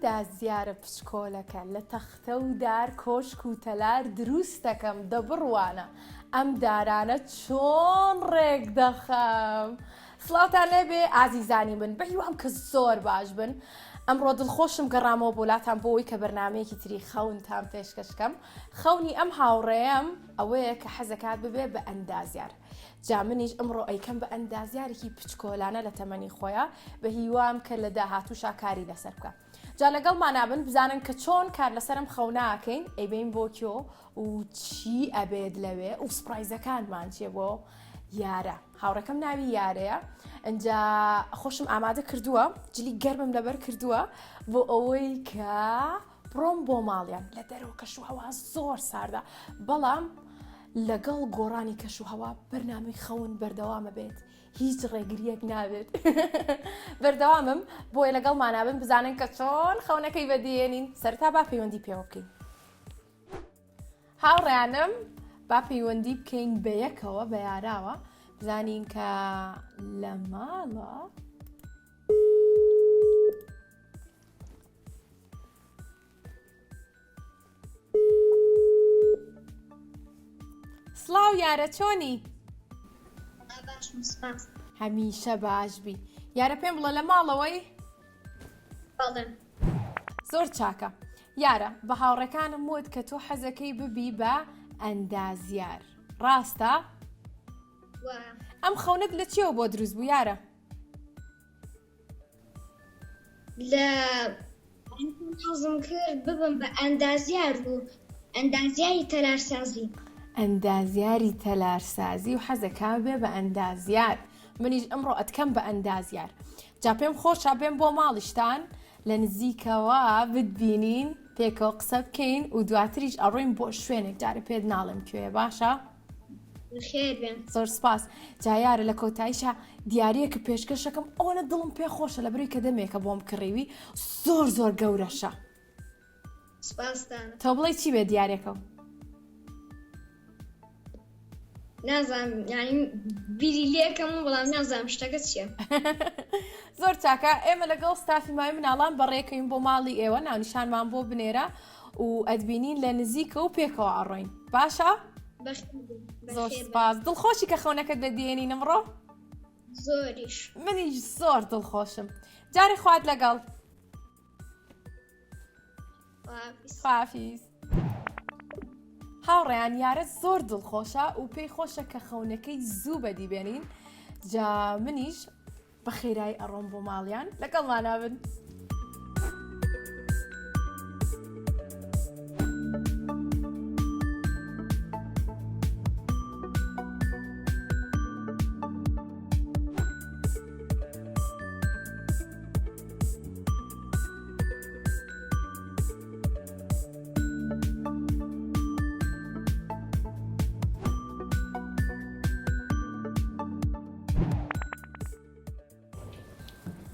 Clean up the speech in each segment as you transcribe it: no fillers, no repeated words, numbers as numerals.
ئەندازیارە پچکۆلەکە لە تەختە و دار کۆشک و تەلار دروست دەکەم دەبڕوانە ئەم دارانە چۆن ڕێک دەخەم. سڵاوتان لێبێ ئازیزانی من، بەهیوام کە زۆر باش بن. ئەمڕۆ دڵخۆشم گەڕامەوە بۆلاتان بۆەوەی کە بەرنامەیەکی تری خەونتان پێشکەشکەم. خەونی ئەم هاوڕێیەم ئەوەیە کە حەزەکات ببێ بە ئەندازیار. جا منیش ئەمڕۆ ئەیکەم بە ئەندازیارێکی پچکۆلانە لە تەمەنی خۆیە، بە هیوام کە لە داهاتووشا کاری لەسەر بکە. جا لەگەڵمان نابن بزانن کە چۆن کار لەسەرم خەوناکەین، ئەیبین بۆ کۆ و چی ئەبێت لەوێ و سپرایزەکانمان چێ بۆ یارە. هاوڕەکەم ناوی یارەیە. ئەنجا خۆشم ئامادە کردووە، جلی گەرمم لەبەر کردووە بۆ ئەوەی کە بڕۆم بۆ ماڵیان لە دەرەوە کەشوهەوا زۆر ساردا، بەڵام لەگەڵ گۆڕانی کەشوهەوا بەرنامەی خەون بەردەوامە بێت، هیچ ڕێگریەک نابێت. بەردەوامم بۆی لەگەڵ مانابن بزانن کە چۆن خەونەکەی بەدێنین. سەرتا با پەیوەندی پێوە بکەین. هاوڕێیانم با پەیوەندی بکەین بە یەکەوە بە یاراوە، بزانین کە لە ماڵە سڵاو یارە چۆنی؟ هەمیشە باش بی. یارە پێم بڵە لە ماڵەوەی؟ زۆر چاکە. یارە بە هاوڕەکانم وت کە تۆ حەزەکەی ببی بە ئەندازیار، ڕاستە؟ ئەم خەونت لە چیەوە بۆ دروست بوو یارە؟ لە حەزم کرد ببم بە ئەندازیار و ئەندازیاری تەلارسازی. ئەندازیاری تەلارسازی و حەزەکە بێ بە ئەندازیار. منیش ئەمڕۆ ئەتکەم بە ئەندازیار. جا پێم خۆشە بێم بۆ ماڵیشتان لە نزیکەوە بتبینین، پێکەوە قسە بکەین و دواتریش ئەڕۆین بۆ شوێنێک. جارە پێت ناڵێم کوێ، باشە؟ خێر بێن. زۆر سپاس. جا یارە لە کۆتاییشە دیارەیەکە پێشکەشەکەم، ئەوەنە دڵم پێ خۆشە لەبەرەوەی کە دەمێکە بۆم کڕیوی زۆر زۆر گەورەشە. سپاسدانە. تۆ بڵێ چی بێ دیارێکە؟ نازانم، یعنی بیری لێکەم و بەڵام نازانم شتەکە چییە. زۆر چاکە. ئێمە لەگەڵ ستافی مای مناڵان بەڕێکەین بۆ ماڵی ئێوە، ناونیشانمان بۆ بنێرە و ئەدبینین لە نزیکە و پێکەوە ئەڕۆین، باشە؟ زۆر سپاس. دڵخۆشی کە خەونەکەت بەدێنین ئەمڕۆ؟ زۆریش. منیش زۆر دڵخۆشم. جارێ خوات لەگەڵ. خافیز. هاوڕێیان یارە زۆر دڵخۆشە و پێی خۆشە کە خەونەکەی زوو بەدیبێنین. جا منیش بە خێرایی ئەڕۆم بۆ ماڵیان، لەگەڵمان نابن.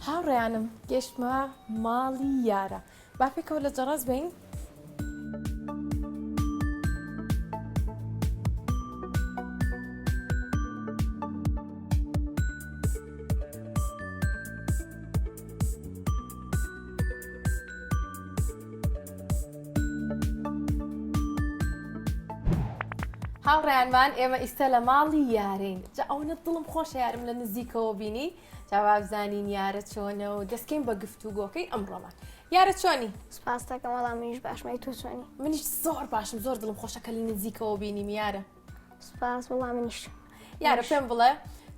هاوڕێیانم گەشتمە ماڵی یارە، با پێکەوە لە جەڕەز بین. هاوڕێیانمان ئێمە ئیستا لە ماڵی یارین. جا ئەوەنە دڵم خۆشە یارم لە نزیکەوە بینی. جاوا بزانین یارە چۆنە و دەستکەین بە گفتوگۆکەی ئەمڕۆمان. یارە چۆنی؟ سپاس دەکەم، وەڵام منیش باشمای تۆ چۆنی؟ منیش زۆر باشم، زۆر دڵم خۆشە کە لە نزیکەوە بینیم یارە. سپاس. وەڵام منیش. یارە پێم بڵێ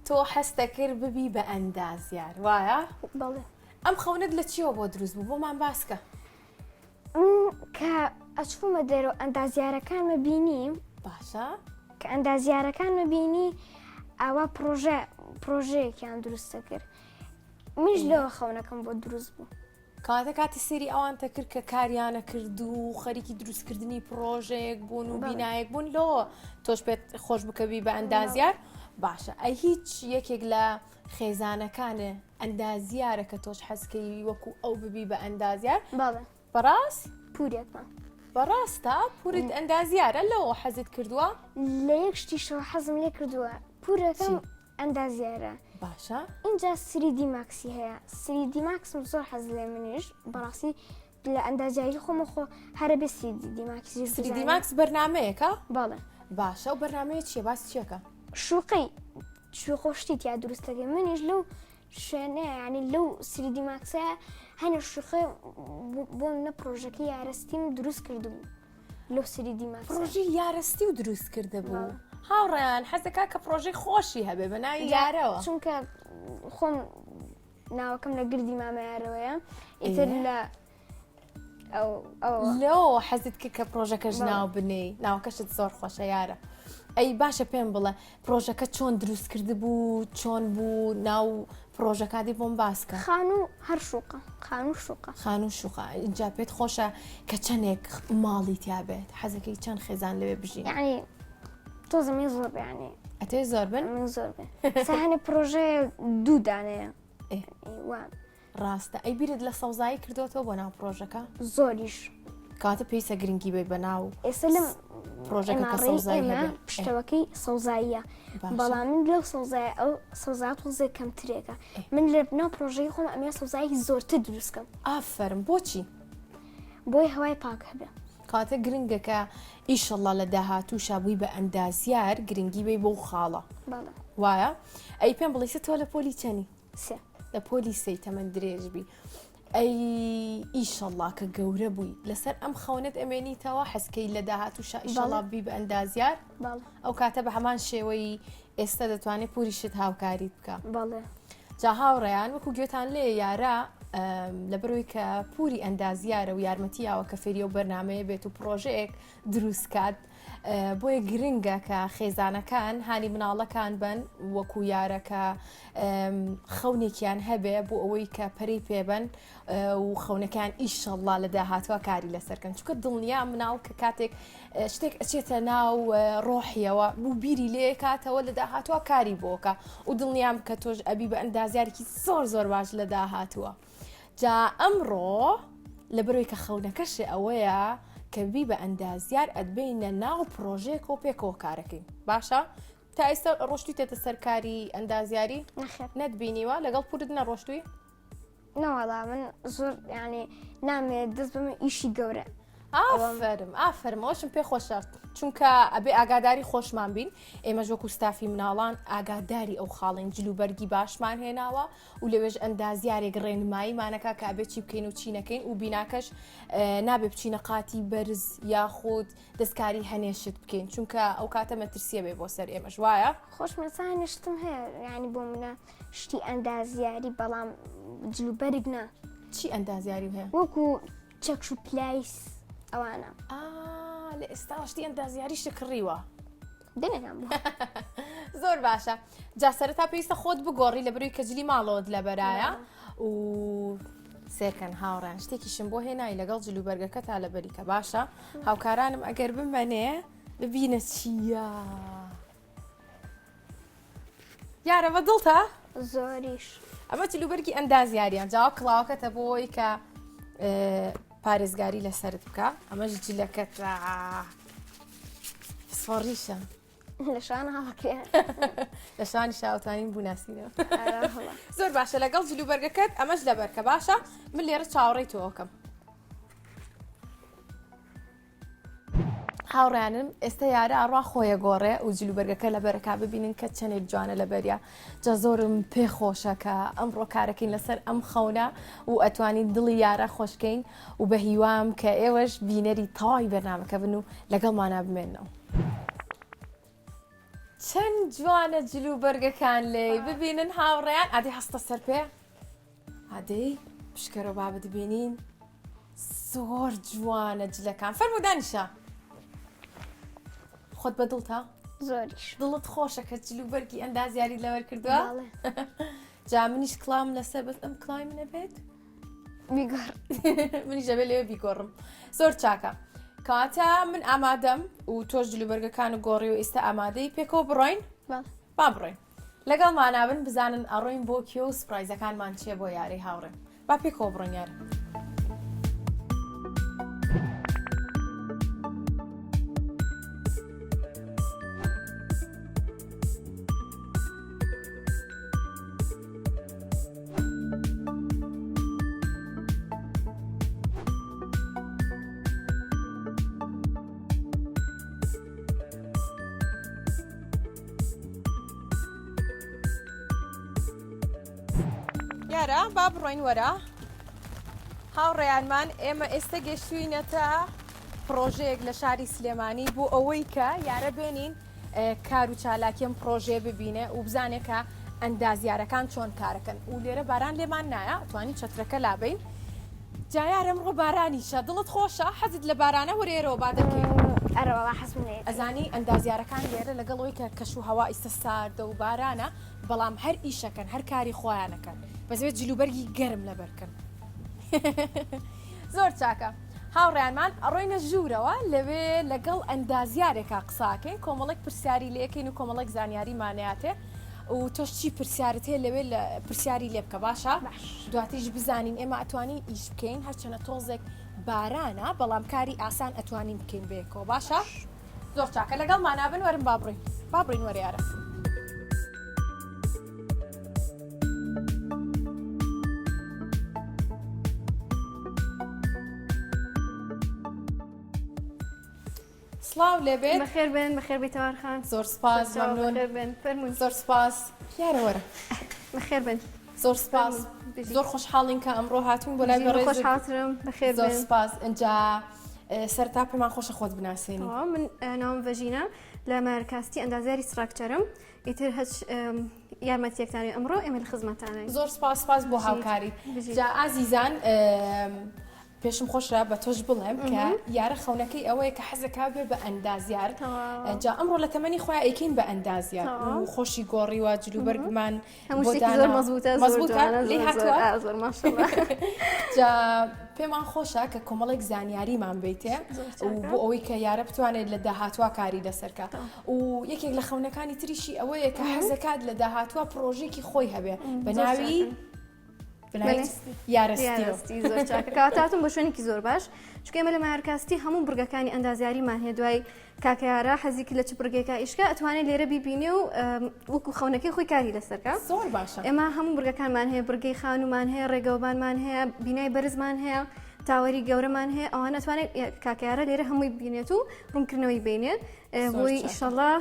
تۆ حەست دەکرد ببی بە ئەندازیار، وایە؟ بەڵێ. ئەم خەونت لە چیەوە بۆ دروست بوو؟ بۆمان باسکە. کە ئەچوومە دەرەوە ئەندازیارەکانمە بینیم، باشە؟ کە ئەندازیارەکانمە بینی ئەوە پرۆژەیەکیان دروستە کرد. منیش لەوە خەونەکەم بۆ دروست بوو. کاتە کاتی سێری ئەوانتە کرد کە کاریانە کرد و خەریکی دروستکردنی پرۆژەیەک بوون و بینایەک بوون، لەوە تۆش پێت خۆش بکەوی بە ئەندازیار؟ باشە. ئەی هیچ یەکێک لە خێزانەکانە ئەندازیارە کە تۆش حەزکەی وەکو ئەو ببی بە ئەندازیار؟ بەڵێ. بەڕاست؟ پورێکمان. بەڕاستە پورت ئەندازیارە لەوە حەزت کردووە؟ لە یەک شتیشەوە حەزم لێ کردووە، پورەکەم ئەندازیارە. باشە. اینجا 3D ماکسی هەیە. 3D ماکسم زۆر حەز لێ منیش، بەڕاستی لە ئەندازیایی خۆمەخۆ هەرە بێ سیدی ماکسی 3D Max بەرنمەیەکە باڵێ باشە و بەرنمەیە چیە باس چیەکە شوقی خۆشتی یا دروستەکە منیش لەو شوێنە ینی لەو سیدی ماکسە هەنە شوخی بۆ منە پرۆژەکە یارستیم دروست کردبوو لەو سیدی ماکس پرۆژی یارستی و دروست کرده بوو هاوڕێیان حەزەکە کە پرۆژەی خۆشی هەبێ بە ناوی یارەوە چونکە خۆم ناوەکەم لە گردی مامەیارەوەیە ئیتر لە لۆ حەزت کە پرۆژەکەش ناو بنێ ناوەکەشت زۆر خۆشە یارە ئەی باشە پێم بڵێ پرۆژەکە چۆن دروست کرده بوو چۆن بوو ناو پرۆژەکانی بۆم باسکە خان و هەر شوقە خان و شوقە خان و شوخە اینجا پێت خۆشە کە چەندێک ماڵی تیابێت حەزەکەی چەند خێزان لەوێ بژین ینی تۆ زەمی زۆر بێنی ئەتێ زۆر بن من زۆر بێ ساهێنێ پرۆژێ دوو دانەیە وان ڕاستە ئەی بیرت لە سەوزایی کردوەوە بۆ ناو پرۆژەکە زۆریش کاتە پێیسە گرنگی بێ بە ناو ئێستا لەم پرۆژەکە کە سەوزایی هەبێ پشتەوەکەی سەوزاییە بەڵام من لەو سەوزای ئەو سەوزات وزە کەمترێکە من لە ناو پرۆژەی خۆم ئەمێ سەوزایی زۆرتر دروستکەم ئافرم بۆچی بۆی هەوای پاک هەبێ کاتە گرنگەکە ئیشەڵا لە داهاتوو شابووی بە ئەندازیار گرنگی بێ بۆ خاڵە باڵێ وایە ئەی پێم بڵیسە تۆ لە پۆلی چەنی سێ لە پۆلی سی تەمەند درێژبی ئەی ئیشەڵا کە گەورە بووی لەسەر ئەم خەونەت ئەمێنیتەوە حەسکەی لە داهاتوو ئیشەڵا بی بە ئەندازیار باڵێ ئەو کاتە بە هەمان شێوەی ئێستا دەتوانێت پوریشت هاوکاریت بکە باڵێ جا هاوڕێیان وەکو گوێتان لێ یارە لەبەرەوەی کە پوری ئەندازیارە و یارمەتیاوە کە فێری و بەرنمەیە بێت و پرۆژەیەک دروستکات بۆیە گرنگە کە خێزانەکان هانی مناڵەکان بن وەکو یارەکە خەونێکیان هەبێ بۆ ئەوەی کە پەری پێبن و خەونەکان ئیشەڵا لە داهاتوە کاری لەسەرکەن چونکە دڵنیا مناڵ کە کاتێک شتێک ئەچێتە ناو ڕۆحیەوە بوو بیری لێ کاتەوە لە داهاتوە کاری بۆکە و دڵنیام کە تۆش ئەبی بە ئەندازیارێکی زۆر زۆر باش لە داهاتوە جا ئەمڕۆ لەبەرەوەی کە خەونەکەشێ ئەوەیە کە بی بە ئەندازیار ئەدبینە ناو پرۆژەیەک و پێکەوە کارەکەین باشە تا ئێستا ڕۆشتوی تێتە سەرکاری ئەندازیاری نەتبینیوە لەگەڵ پورت نەڕۆشتووی نەوەڵا من زۆر ینی نامێت دەست بمە ئیشی گەورە ئافرمەوەشم پێ خۆشە چونکە ئەبێ ئاگاداری خۆشمان بین ئێمە ژۆک و ستافی مناڵان ئاگاداری ئەو خاڵین جلوبەرگی باشمان هێناوە و لەوێژ ئەندازیارێک ڕێنماییمانەکە کە ئەبێت چی بکەین و چی نەکەین و بیناکەش نابێ بچینە قاتی بەرز یاخود دەستکاری هەنێشت بکەین چونکە ئەو کاتە مەترسیە بێ بۆ سەر ئێمەش وایە خۆشمەزانشتم هەیە ینی بۆ منە شتی ئەندازیاری بەڵام جلوبەرگ نا چی ئەندازیاری هەیە وەکو چەکش و پلایس ئەوانە لە ئێستا شتی ئەندازیاری شکڕیوە دەنێکم بوو زۆر باشە جا سەرەتا پێویستە خۆت بگۆڕی لە بروی کەجلی ماڵەوەت لە بەرایە و سێکەن هاوڕێن شتێکیشم بۆ هێنایی لەگەڵ جلوبەرگەکە تا لەبەری کە باشە هاوکارانم ئەگەر بمەنێ ببینە چییە یارە بە دڵتە زۆریش ئەمە جلوبەرگی ئەندازیاریان جاوا کڵاوەکەتە بۆی کە پارێزگاری لەسرت بکە ئەمەش جلەکەت فسفۆڕیشە لە شان هاوکرێ لە شانی شاوتانین بوو ناسینەوە زۆر باشە لەگەڵ جلوبەرگەکەت ئەمەش لەبەرکە باشە من لێرە چاوەڕێی تۆکەم هاوڕیانم ئێستا یارە ئاڕوا خۆیە گۆڕێ و جلوبەرگەکە لەبەرەکە ببینن کە چەندێک جوانە لەبەریا جا زۆرم پێخۆشەکە ئەمڕۆ کارەکەین لەسەر ئەم خەونە و ئەتوانین دڵی یارە خۆشکەین و بە هیوام کە ئێوەش بینەری تاوای بەرنامەکە بن و لەگەڵمانە بمێنەوە چەند جوانە جلوبەرگەکان لێ ببینن هاوڕێیان ئادی هەستە سەر پێ ئادەی پشکەرە با ببینین زۆر جوانە جلەکان فەرموو دانیشە خۆت بە دڵتە؟ زۆریش دڵت خۆشە کە جلوبەرگی ئەندازیاری لەوەر کردووە؟ جا منیش کڵام لەسەر بەس ئەم کڵای منە بێت؟ بیگۆڕ منیش دەبێت لێوە بیگۆڕم زۆر چاکە کاتە من ئامادەم و تۆش جلوبەرگەکان و گۆڕی و ئێستا ئامادەی پێکەوە بڕۆین؟ با بڕۆین لەگەڵ مانابن بزانن ئەڕۆین بۆ کێ و سپرایزەکانمان چیە بۆ یاری هاوڕێ با پێکەوە بڕۆین یارە یارە با بڕۆین وەرە هاوڕێیانمان ئێمە ئێستا گەشتوینەتە پرۆژەیەک لە شاری سلێمانی بۆ ئەوەی کە یارە بێنین کار و چالاکیم پرۆژێ ببینێ و بزانێ کە ئەندازیارەکان چۆن کارەکەن و لێرە باران لێمان نایە توانی چەترەکە لابین جایارم ڕۆ بارانیشە دڵت خۆشە حەزت لە بارانە وەرێرەوە با دەکەی ئەرەوە حەسم ئەزانی ئەندازیارەکان لێرە لەگەڵەوەی کە کەش و هەوا ئیسە ساردە و بارانە بەڵام هەر ئیشەکەن هەر کاری خۆیانەکەن بەزوێت جلوبەرگی گەرم لەبەرکن زۆر چاکە هاوڕێیانمان ئەڕۆینە ژوورەوە لەوێ لەگەڵ ئەندازیارێکا قساکەین کۆمەڵێک پرسیاری لێکەین و کۆمەڵێک زانیاری مانەیاتێ و تۆش چی پرسیارت هەیە لەوێ لە پرسیاری لێ بکە باشە دواتیش بزانین ئێمە ئەتوانین ئیش بکەین هەرچەنە تۆزێک بارانە بەڵام کاری ئاسان ئەتوانین بکەین بێکەوە باشە زۆر چاکە لەگەڵ مانابن وەرن بابڕین وەریارە سڵاو لێبێت بەخێر بن بەخێر بیتەوار خان زۆر سپاس مەمنون فەرمون زۆر سپاس یارە وەرە بەخێر بن زۆر سپاس زۆر خۆشحاڵین کە ئەمڕۆ هاتوون بۆ لای بەڕێز خۆشحاڵترم بەخێر زۆر بن سپاس اینجا سەرتا پێمان خۆشە خۆت بناسێنی من ناوم ڤەژینە لە مارکاستی ئەندازیاری ستراکچەرم ئیتر هەچ یارمەتیەکتانی ئەمڕۆ ئێمە لە خزمەتانین زۆر سپاس بۆ هاوکاری جا ئازیزان پێشم خۆشە بە تۆش بڵێم کە یارە خەونەکەی ئەوەیە کە حەزەکا بێ بە ئەندازیار جا ئەمڕۆ لە تەمەنی خۆیان ئەیکەین بە ئەندازیار و خۆشی گۆڕیوە جلوبەرگمان زۆر مەزبوطە لێ هاتووە زۆر ماشەڵڵا جا پێمان خۆشە کە کۆمەڵێک زانیاریمان بیتێ و بۆ ئەوەی کە یارە بتوانێت لە داهاتوە کاری لەسەرکە و یەکێک لە خەونەکانی تریشی ئەوەیە کە حەزەکات لە داهاتوە پرۆژێکی خۆی هەبێ بە ناوی یارستی زۆر چاکە کاتاتون بۆ شوێنێکی زۆر باش چکە ئێمە لە مارکاستی هەموو بورگەکانی ئەندازیاریمان هەیە دوای کاکەیارە حەزیکی لە چ بورگێکا ئیشکە ئەتوانێت لێرە بیبینێ و وەکو خەونەکەی خۆی کاری لەسەرکە زۆر باشە ئێمە هەموو بورگەکانمان هەیە بورگەی خانومان هەیە ڕێگەوبانمان هەیە بینای بەرزمان هەیە تاوەری گەورەمان هەیە ئەوانە ئەتوانێت کاکەیارە لێرە هەمووی بینێت و ڕوونکردنەوەی بینێت بۆی ئیشەڵڵا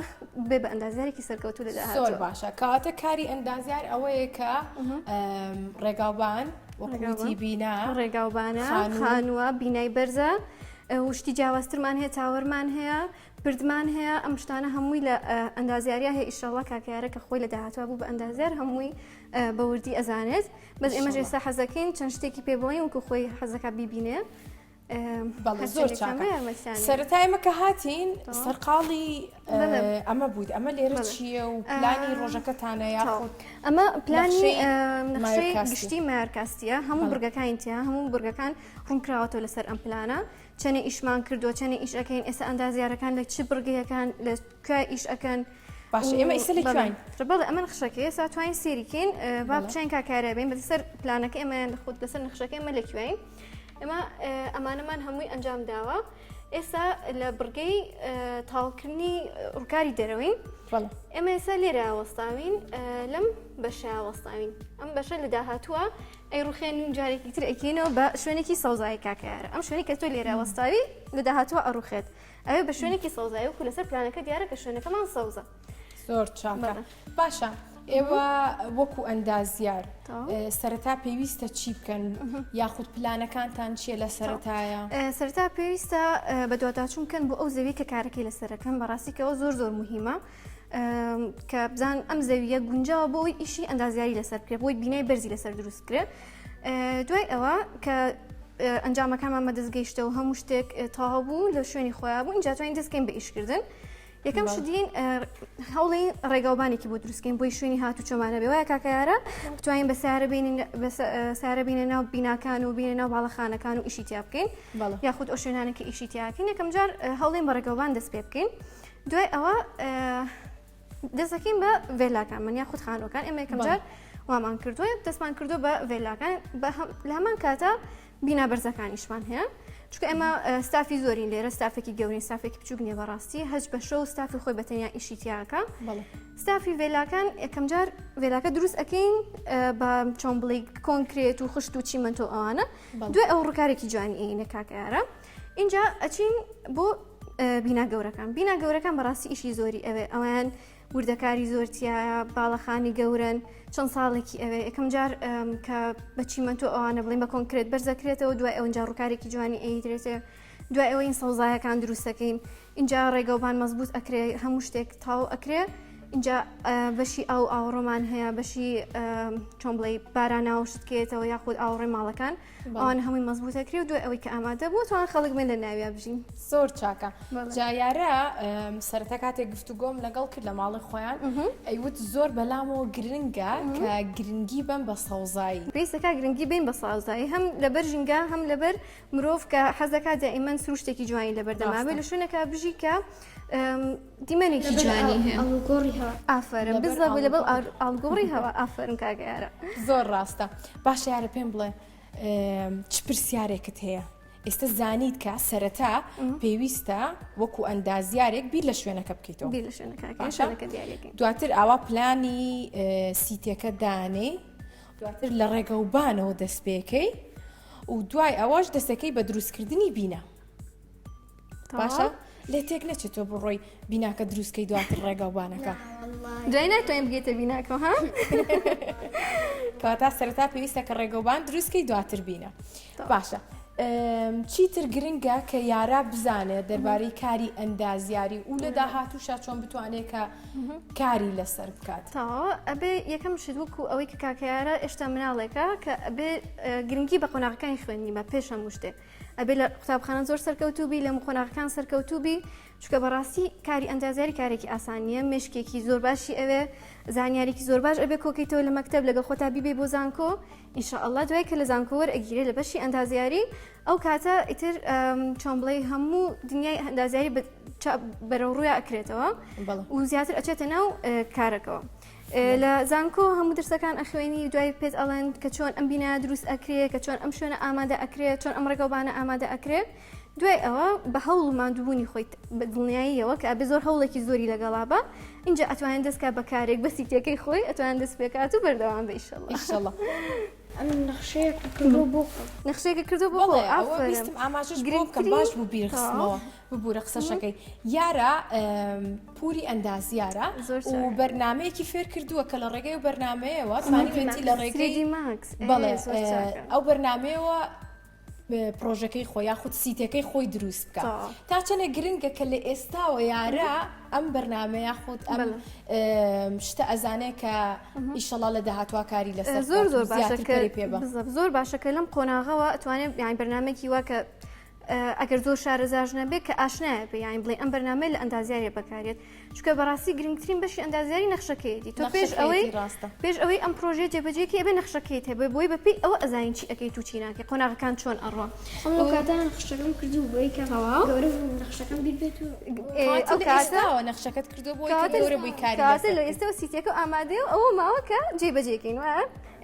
بێ بە ئەندازیارێکی سەرکەوتوو لە داهاتوە زۆر باشە کەواتە کاری ئەندازیار ئەوەیە کە ڕێگاوبان وەکوتی بینا ڕێگاوبانە خانووە بینای بەرزە وشتی جیاوازترمان هەیە تاوەرمان هەیە پردمان هەیە ئەم شتانە هەمووی لە ئەندازیاریا هەیە ئیشەڵڵا کاکەیارە کە خۆی لە داهاتوە بوو بە ئەندازیار هەمووی بەوردی ئەزانێت بەس ئێمەش ئێستا حەزەکەین چەند شتێکی پێ بڵێن وەکو خۆی حەزەکە بیبینێ زۆر سەرەتا ئێمە کە هاتین سەرقاڵی ئەمە بووید ئەمە لێرە چییە و پلانی ڕۆژەکەتانە یاخود ئەمە پلانی نەخشەی گشتی مارکاستیە هەموو بورگەکانی تیا هەموو بورگەکان ڕوونکراوەتەوە لەسەر ئەم پلانە چەنێ ئیشمان کردووە چەنێ ئیش ئەەکەین ئێستا ئەندازیارەکان لە چ بورگەکان لە کوێ ئیش ئەەکەن باشە ئێمە ئیسە لەکوێین بەڵێ ئەمە نەخشەکە ئێستا توانین سێریکەین با بچین کاکارە بین بەسەر پلانەکە ئێمە خودت لەسەر نەخشەکە ئێمە لەکوێین ئێمە ئەمانەمان هەمووی ئەنجام داوە ئێستا لە بڕگەی تاڵکردنی ڕووکاری دەرەوەین ئێمە ئێستا لێرە وەستاوین لەم بەشە وەستاوین ئەم بەشە لە داهاتووە ئەی ڕوخێن و جارێکی تر ئەکەینەوە بە شوێنێکی سەوزایی کاکەیارە ئەم شوێنی کە تۆ لێرە وەستاوی لە داهاتووە ئەڕوخێت ئەوێ بە شوێنێکی سەوزایی وکو لەسەر پلانەکە دیارە کە شوێنەکەمان سەوزە زۆر چاکە باشە ئێوە وەکو ئەندازیار سەرەتا پێویستە چی بکەن یاخود پلانەکانتان چیە لە سەرەتایە سەرەتا پێویستە بە دوواتاچوون بکەن بۆ ئەو زەوی کە کارەکەی لەسەرەکەن بەڕاستیکەوە زۆر مهمە کە بزان ئەم زەویە گونجاوە بۆی ئیشی ئەندازیاری لەسەر کرێت بۆی بینای بەرزی لەسەر دروستکرێت دوای ئەوە کە ئەنجامەکانمان بەدەستگەیشتەوە هەموو شتێک تاوا بوو لە شوێنی خۆیان بوو اینجا توانین دەستکەین بە ئیشکردن یەکەم شدین هەوڵی ڕێگاوبانێکی بۆ دروستکەین بۆی شوێنی هاتوو چۆمانە بێ وایە کاکەیارە بتوانین بە سارە بینە ناو بیناکان و بینە ناو باڵەخانەکان و ئیشی تیا بکەین یاخود ئەو شوێنانێکی ئیشی تیاکەین یەکەم جار هەوڵین بە ڕێگاوبان دەست پێ بکەین دوای ئەوە دەستەکەین بە ڤێلاکانمان یاخود خانۆکان ئێمە یەکەم جار وامان کردووە دەستمان کردو بە ڤێلاکان لە هەمان کاتە بینا بەرزەکانیشمان هەیە چکە ئێمە ستافی زۆرین لێرە ستافێکی گەورین ستافێکی بچووک نیە بەڕاستی هەچ بە شەو ستافی خۆی بەتەنیا ئیشی تیاکە ستافی ڤێلاکان یەکەم جار ڤێلاکە دروست ئەەکەین بە چۆن بڵێ کۆنکرێت و خشت و چیمەنتۆ ئەوانە دوای ئەو ڕووکارێکی جوانی ئەینە کاکەیارە اینجا ئەچین بۆ بینا گەورەکان بەڕاستی ئیشی زۆری ئەوێ ئەویان وردەکاری زۆرتیایە باڵەخانی گەورن چەند ساڵێکی ئەوێ یەکەم جار کە بەچی من تۆ ئەوانە بڵین بە کۆنکرێت بەرزەکرێتەوە دوای ئەوەنجا ڕووکارێکی جوانی ئەیدرێتێ دوای ئەوەی این سەوزایەکان دروستەکەین اینجا ڕێگەوبان مەزبوط ئەکرێ هەموو شتێک تاو ئەکرێ اینجا بەشی ئەو ئاوڕۆمان هەیە بەشی چۆن بڵێ باراناو شتکێتەوە یاخود ئاوڕێ ماڵەکان ئەوان هەمووی مەزبوطەکرێ و دوای ئەوەی کە ئامادە بوو توان خەڵک من لە ناویا بژین زۆر چاکە جایارە سەرەتا کاتێک گفتوگۆم لەگەڵ کرد لە ماڵی خۆیان ئەیوت زۆر بەلامەوە گرنگە کە گرنگی بن بە سەوزایی پێویستەکە گرنگی بین بە سازایی هەم لەبەر ژینگە هەم لەبەر مرۆڤ کە حەزەکە دائیمەن سروو شتێکی جوانی لەبەردەماوێت لە شوێنەکە بژی کە دیمەنێکی جوانی هەیە ئەڵگۆڕی هەوا ئافرم بزڵ لەبەر ئالگۆڕی هەوا ئافرم کاگەیارە زۆر ڕاستە باشە یارە پێم بڵێ چ پرسیارێکت هەیە ئێستا زانیت کە سەرەتا پێویستە وەکو ئەندازیارێک بیر لە شوێنەکە بکەیتەوە بیر لە شوێنەکە دیارەکەین دواتر ئاوا پلانی سیتەکە دانێ دواتر لە ڕێگەوبانەوە دەست پێکەی و دوای ئەوەش دەستەکەی بە دروستکردنی بینە باشە لێ تێک نەچێتەوە بڕۆی بیناکە دروستکەی دواتر ڕێگەوبانەکە دوای ناتوانین بگێتە بیناکەەوە ها کەواتە سەرەتا پێویستە کە ڕێگەوبان دروستکەی دواتر بینە باشە چیتر گرنگە کە یارا بزانێت دەربارەی کاری ئەندازیاری و لە داهاتووشا چۆن بتوانێت کە کاری لەسەر بکات تاوە ئەبێ یەکەم شت وەکو ئەوەی کە کاکەیارە ئێشتا مناڵێکە کە ئەبێ گرنگی بە قۆناغەکانی خوێنی بە پێش هەموو شتێ ئەبێ لە قوتابخانە زۆر سەرکەوتوبی لە قۆناغەکان سەرکەوتوبی چونکە بەڕاستی کاری ئەندازیاری کارێکی ئاسانیە مشکێکی زۆر باشی ئەوێ زانیارێکی زۆر باش ئەبێ کۆکەیتەوە لە مەکتەب لەگەڵ خۆتا بیبێ بۆ زانکۆ ئینشاءالله دوای کە لە زانکۆ وەرئەگیرێ لە بەشی ئەندازیاری ئەو کاتە ئیتر چۆن بڵێ هەموو دنیای ئەندازیاری بەرەوڕوویە ئەکرێتەوە و زیاتر ئەچێتە ناو کارەکەەوە لە زانکۆ هەموو درسەکان ئەخوێنی دوای پێت ئەڵێن کە چۆن ئەم بینایە دروست ئەکرێ کە چۆن ئەم شوێنە ئامادە ئەکرێ چۆن ئەم ڕێگەوبانە ئامادە ئەکرێ دوای ئەوە بە هەوڵ و ماندووبوونی خۆی بە دڵنیاییەوە کە ئەبێ زۆر هەوڵێکی زۆری لەگەڵا بە اینجا ئەتوانێت دەستکە بە کارێک بە سیتەکەی خۆی ئەتوانێت دەست پێکات و بەردەوام بە ئیشەڵڵا ئەم نەخشەیەک کردو بۆ نەخشەیەکە کردو بۆ ویستم ئاماژەش بۆ بکەم باش بوو بیرخستمەوە ببوورە قسەشەکەی یارە پوری ئەندازیارە و بەرنمەیەکی فێر کردووە کە لە ڕێگەی و بەرنمەیەوە توانیوێتی لە ڕێگەی بەڵێ ئەو بەرنمەیەوە پرۆژەکەی خۆی یاخود سیتەکەی خۆی دروست بکە تا چەنە گرنگە کە لە ئێستاوە یارە ئەم بەرنمە یاخود ئەم شتە ئەزانێ کە ئیشەڵا لە داهاتوە کاری لەسەر زۆر زۆر زۆر باشەکە لەم قۆناغەوە ئەتوانێت یان بەرنمێکی وە کە ئەگەر زۆر شارەزاژ نەبێت کە ئاشنایە بە یان بڵێ ئەم بەرنامە لە ئەندازیاری بەکارێت چونکە بەڕاستی گرنگترین بەشی ئەندازیاری نەخشەکەیەتی تۆ پێش ئەوەی ئەم پرۆژێ جێبەجێکی ئەبێ نەخشەکەیت هەبێ بۆی بەپی ئەوە ئەزانین چی ئەەکەیت و چی ناکەی قۆناغەکان چۆن ئەڕۆ ئەو کاتە نەخشەکەم کردو بۆی کە گەورە نەخشەکەم بیر بێت و ئەو کاتەوە نەخشەکەت کردو بۆی گەورە بووی کاری لە ئێستەوە سیتێکە ئامادەیە و ئەوە ماوە کە جێبەجێکەین وە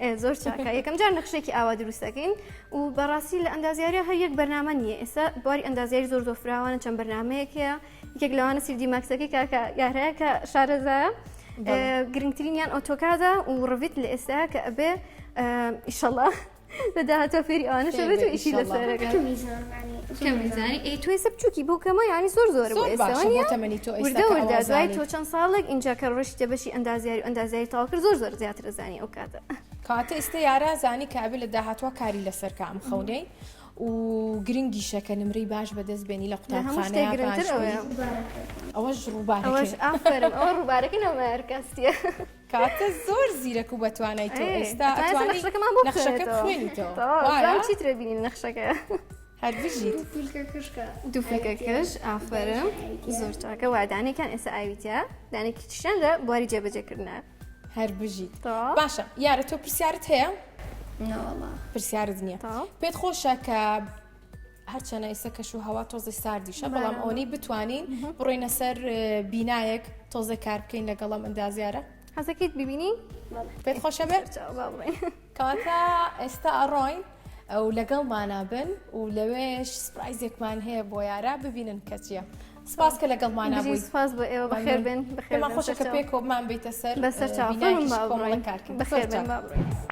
زۆر چاکە یەکەم جار نەخشێکی ئاوا دروستەکەین و بەڕاستی لە ئەندازیاری هەر یەک بەرنامە نییە ئێستا باری ئەندازیاری زۆر زۆر فراوانە چەند بەرنمەیەکەیە یەک لەوانە سیردی ماکسەکەی کاکە یارەیە کە شارەزایە گرنگترینیان ئۆتۆکادە و ڕڤیت لە ئێستا کە ئەبێ ئیشەڵڵا لە داهاتوە فێری ئەوانەش بێت و ئیشی لەسەرەکە کەمیزانی توێ سە بچووکی بۆ کەمە ینی زۆر زۆر بۆ ئێستاوەردە دوای تۆ چەند ساڵێک اینجا کە ڕۆشتە بەشی ئەندازیاری ئەندازیاری تاوا کرد زۆر زۆر زیاتر زانی ئەو کاتە کاتە ئێستا یارە زانی کە ئەبێ لە داهاتوە کاری لەسەر کە ئەم خەونەی و گرنگیشەکە نمرەی باش بەدەست بێنی لە قوتابخانەیە ئەوەش ڕووبارەکەش ئافرم ئەوە ڕووبارەکە نەمەرکەستیە کاتە زۆر زیرەک و بەتوانای تۆ ئێستا نەخشەکە خوێنیتەوە چیترە بینی نەخشەکە هەر بژیت دووفلکە کەش ئافرم زۆر چاکە وادانێکان ئێستا ئاویتە دانێکی تشان لە بواری جێبەجێکردنە هەر بژیت باشە یارە تۆ پرسیارت هەیە؟ پرسیارت نییە پێت خۆشە کە هەرچەنە ئێستا کەش و هەوا تۆزی ساردیشە بەڵام ئەوەی بتوانین بڕۆینە سەر بینایەک تۆزە کار بکەین لەگەڵم ئەندازیارە حەزەکەیت ببینی؟ پێت خۆشە بێت؟ کەواتە ئێستا ئەڕۆین ئەو لەگەڵمانە بن و لەوێش سپرایزێکمان هەیە بۆ یارە ببینن کە چییە سپاس کە لەگەڵمانە بووی سپاس بۆ ئێوە بەخێر بن پێمان خۆشە کە پێکۆمان بیتە سەر بەسەر چاوەڕێی کۆمەڵە کارکردن بەخێر بن با بڕۆین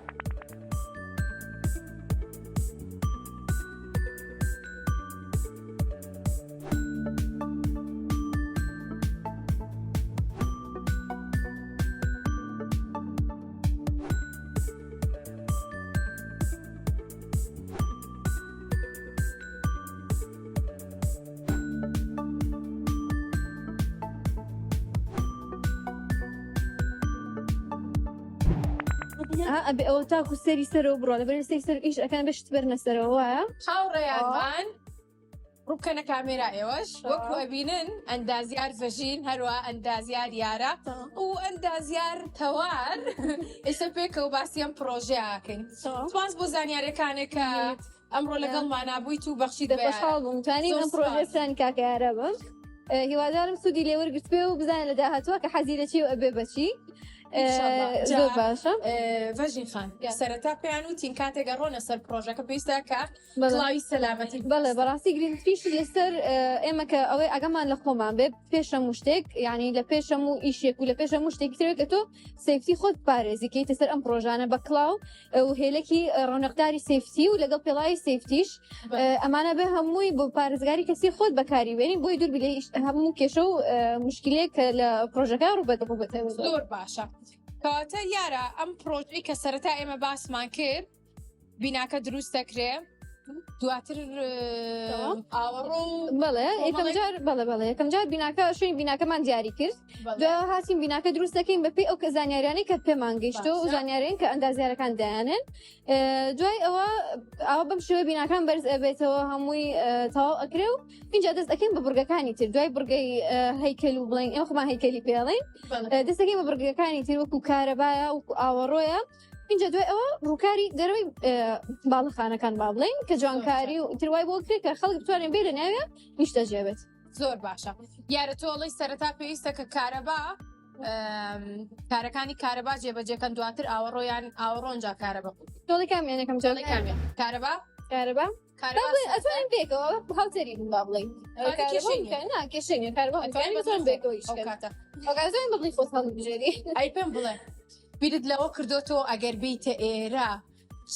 ئەبێ ئەوە تاکو سەری سەرەوە بڕۆ لە بەرێ سەری سەر ئیش ئەکەن بەشت بەرنە سەرەوە وایە هاوڕێیانمان ڕووبکەنە کامێرا ئێوەش وەکو ئەبینن ئەندازیار ڤژین هەروە ئەندازیار یارە و ئەندازیار تەوار ئێستا پێکەوە باسی ئەم پرۆژەیەکەین سپاس بۆ زانیاریەکانێک کە ئەمڕۆ لەگەڵمان بوویت و بەخشیت بە خۆشحاڵ بووم توانین ئەم پرۆژەستانی کاکەیارە بم هیوادارم سوودی لێوەرگرت پێ و بزانە لە داهاتوە کە حەزی لە چی و ئەبێ بەچی زۆر باشە ڤژین خان سەرەتا پێیان وتین کاتێک گەڕۆنە سەر پرۆژەکە پێویستە کە کڵاوی سەلامەتی بەڵێ بەڕاستی گرنگتریش لەسەر ئێمە کە ئەوەی ئەگەمان لە خۆمان بێ پێشەم و شتێک یعنی لە پێشەم و ئیشێک و لە پێشەم و شتێکی ترێک کە تۆ سیفتی خۆت پارێزی کەیتە سەر ئەم پرۆژانە بە کڵاو و هێلێکی ڕۆنەقداری سیفتی و لەگەڵ پێڵای سیفتیش ئەمانە بێ هەمووی بۆ پارێزگاری کەسی خۆت بەکاری وێنی بۆی دوور بلێ هەموو کێشە و مشکلێک لە پرۆژەکە ڕوبەتەوە زۆر باشە کەواتە یارە ئەم پرۆژەی کە سەرەتا ئێمە باسمان کرد بیناکە دروست دەکرێ دواتر ئاوەڕۆ بەڵێ یەکەم جار بیناکە شوێنی بیناکەمان دیاری کرد دو هاتیم بیناکە دروست دەکەین بەپی ئەو کە زانیاریانی کە پێمان گەیشتەوە و زانیاریان کە ئەندازیارەکان دایانن دوای ئەوە بەم شێوە بیناکان بەرز ئەبێتەوە هەمووی تەواو ئەکرێ و اینجا دەست دەکەین بە بورگەکانی تر دوای بورگەی هەیکەل و بڵین ئێمە خۆمان هەیکەلی پێڵێن دەست دەکەین بە بورگەکانی تر وەکو کارەبایە و ئاوەڕۆیە اینجا دوای ئەوە ڕووکاری دەروی باڵەخانەکان با بڵین کە جوانکاری و تروای بۆ کرێت کە خەڵک بتوانێن بێ لە ناوێ میش دەجێبێت زۆر باشە یارە تۆڵی سەرەتا پێویستە کە کارەبا کارەکانی کارەبا جێبەجێکەن دواتر ئاوەڕۆیان ئاوەڕۆنجا کارەبا تۆڵی کامیانەکەم جۆڵی کامیان کارەبا کارەبا ئەتوانین بێکەوە هاوتەری بوو با بڵین کێشێنە کارەبا بێکەوەیشکاتە بڵی خۆت هەڵ بژێری ئەی پێم بڵێ بیرت لەوە کردوتەوە ئەگەر بیتە ئێرە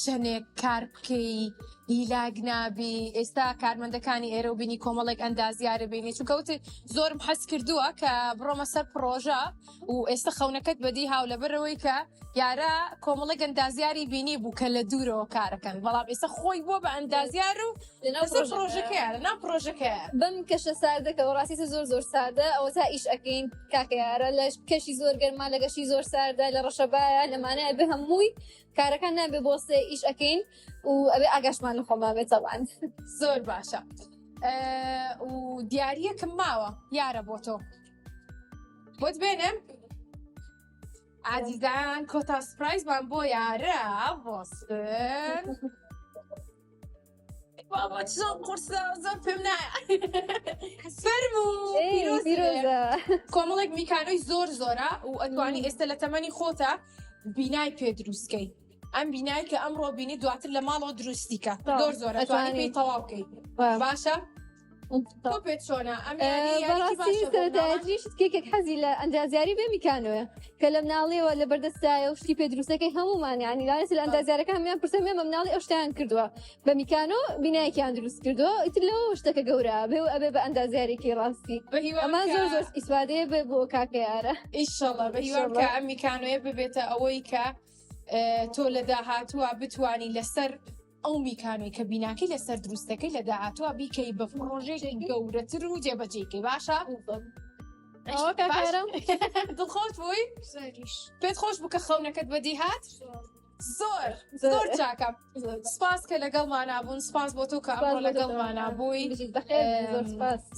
شەنێک کار بکەی هیلاگ نابی ئێستا کارمەندەکانی ئێرە و بینی کۆمەڵێک ئەندازیارە بینی چونکەوتی زۆرم حەس کردووە کە بڕۆمە سەر پرۆژە و ئێستا خەونەکەت بەدی هاو لەبەرەوەی کە یارە کۆمەڵێک ئەندازیاری بینی بوو کە لە دوورەوە کارەکەن بەڵام ئێستا خۆی بۆ بە ئەندازیار و لەسەر پرۆژەکەیە لەناو پرۆژەکەیە بەم کەشە ساردەکە ڕاستیتە زۆر ساردە ئەوە تا ئیش ئەەکەین کاکەیارە لە کەشی زۆر گەرما لە گەشی زۆر ساردە لە ڕەشەبایە لەمانەیە بێ هەمووی کارەکان نابێ بۆسێ ئیش ئەەکەین و ئەبێ ئاگاشمان لە خۆمان بێت چەوان زۆر باشە و دیارەکەم ماوە یارە بۆ تۆ بۆت بێنم عزیزان کۆتا سپرایزمان بۆ یارە بۆستن بابا چۆن قورسە زۆر پێم نایە فەرموو کۆمەڵێک میکانۆی زۆرە و ئەتوانی ئێستا لە تەمەنی خۆتە بینای پێ دروستکەی ئەم بینای کە ئەمڕۆ بینی دواتر لە ماڵەوە دروستیکە زۆر ئەتوانی پێی تەواو بکەیت باشە تۆ پێت چۆنە ئەمڕاستیشت کێکێک حەزی لە ئەندازیاری بێ میکانۆیە کە لە مناڵیەوە لە بەردەستایە و شتی پێ دروستەکەی هەمومان ینی لانەس لە ئەندازیارەکان هەمیان پرسە مێ مە مناڵی ئەو شتیان کردووە بە میکانۆ بینایەکیان دروست کردووە ئیتر لەوە شتەکە گەورە بێ و ئەبێ بە ئەندازیارێکی ڕاستی ئەمان زۆر ئیسوادەیە بێ بۆ کاکەیارە ئیشەڵڵا بە هیوام کە ئەم میکانۆیە ببێتە ئەوەی کە تۆ لە داهاتووە بتوانی لەسەر ئەو میکانۆی کە بیناکەی لەسەر دروستەکەی لە داهاتووە بیکەی بە پرۆژێکی گەورەتر و جێبەجێکەی باشە؟ دڵخۆش بووی؟ پێت خۆش بوو کە خەونەکەت بەدی هات؟ زۆر چاکەم سپاس کە لەگەڵمانە بوون سپاس بۆ تۆ کە ئەمڕۆ لەگەڵمانە بووی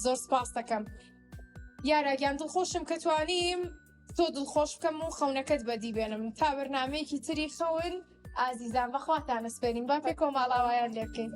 زۆر سپاس دەکەم یارە گیان دڵخۆشم کە توانیم تۆ دڵخۆش بکەم و خەونەکەت بەدی بێنم تا بەرنامەیەکی تری خەون ئازیزان بەخواتانە سپێرین با پێ کۆماڵاوایان لێ بکەین